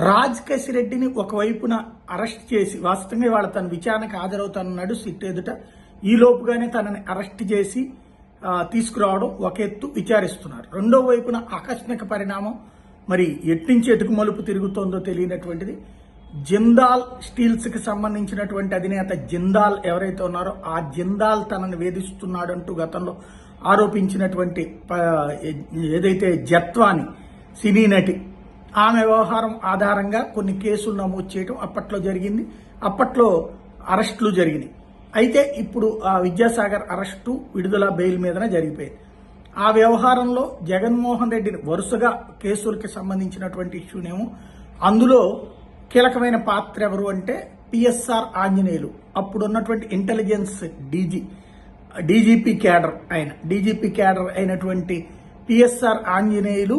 రాజ్ కసిరెడ్డిని ఒకవైపున అరెస్ట్ చేసి వాస్తవంగా ఇవాళ తన విచారణకు హాజరవుతానన్నాడు సిట్ ఎదుట. ఈ లోపుగానే తనని అరెస్ట్ చేసి తీసుకురావడం ఒక ఎత్తు విచారిస్తున్నారు. రెండో వైపున ఆకస్మిక పరిణామం మరి ఎట్నుంచి ఎటుకు మలుపు తిరుగుతోందో తెలియనటువంటిది. జిందాల్ స్టీల్స్ కి సంబంధించినటువంటి అధినేత జిందాల్ ఎవరైతే ఉన్నారో ఆ జిందాల్ తనను వేధిస్తున్నాడంటూ గతంలో ఆరోపించినటువంటి ఏదైతే జత్వాని సినీ నటి, ఆమె వ్యవహారం ఆధారంగా కొన్ని కేసులు నమోదు చేయడం అప్పట్లో జరిగింది. అప్పట్లో అరెస్టులు జరిగినాయి. అయితే ఇప్పుడు ఆ విద్యాసాగర్ అరెస్టు విడుదల బెయిల్ మీదనే జరిగిపోయింది. ఆ వ్యవహారంలో జగన్మోహన్ రెడ్డిని వరుసగా కేసులకి సంబంధించినటువంటి ఇష్యూనేమో అందులో కీలకమైన పాత్ర ఎవరు అంటే పిఎస్ఆర్ ఆంజనేయులు, అప్పుడున్నటువంటి ఇంటెలిజెన్స్ డీజీపీ క్యాడర్ అయినటువంటి పిఎస్ఆర్ ఆంజనేయులు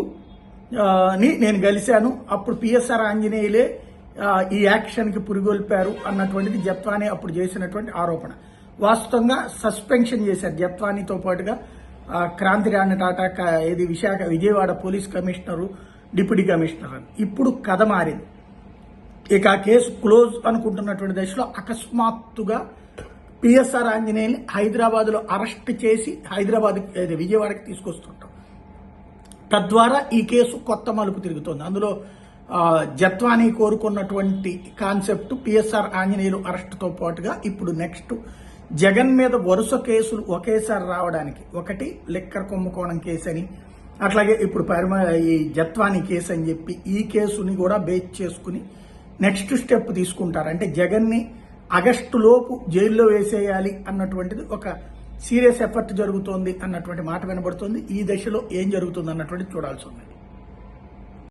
ని నేను కలిశాను. అప్పుడు పిఎస్ఆర్ ఆంజనేయులే ఈ యాక్షన్కి పురిగొల్పారు అన్నటువంటిది జత్వానీ అప్పుడు చేసినటువంటి ఆరోపణ. వాస్తవంగా సస్పెన్షన్ చేశారు జత్వానీతో పాటుగా Kranthi Rani Tata, Vijayawada police commissioner, deputy commissioner అని. ఇప్పుడు కథ మారింది. ఇక ఆ కేసు క్లోజ్ అనుకుంటున్నటువంటి దశలో అకస్మాత్తుగా పిఎస్ఆర్ ఆంజనేయుల్ని హైదరాబాద్లో అరెస్ట్ చేసి విజయవాడకి తీసుకొస్తుంటాం. తద్వారా ఈ కేసు కొత్త మలుపు తిరుగుతోంది. అందులో జత్వానీ కోరుకున్నటువంటి కాన్సెప్ట్ పిఎస్ఆర్ ఆంజనేయులు అరెస్టుతో పాటుగా ఇప్పుడు నెక్స్ట్ జగన్ మీద వరుస కేసులు ఒకేసారి రావడానికి, ఒకటి లిక్కర్ కుంభకోణం కేసు అని, అట్లాగే ఇప్పుడు ఈ జత్వానీ కేసు అని చెప్పి ఈ కేసుని కూడా బేస్ చేసుకుని నెక్స్ట్ స్టెప్ తీసుకుంటారు. అంటే జగన్ని ఆగస్టులోపు జైల్లో వేసేయాలి అన్నటువంటిది ఒక సీరియస్ ఎఫర్ట్ జరుగుతోంది అన్నటువంటి మాట వినబడుతోంది. ఈ దశలో ఏం జరుగుతుంది అన్నటువంటిది చూడాల్సి ఉంది.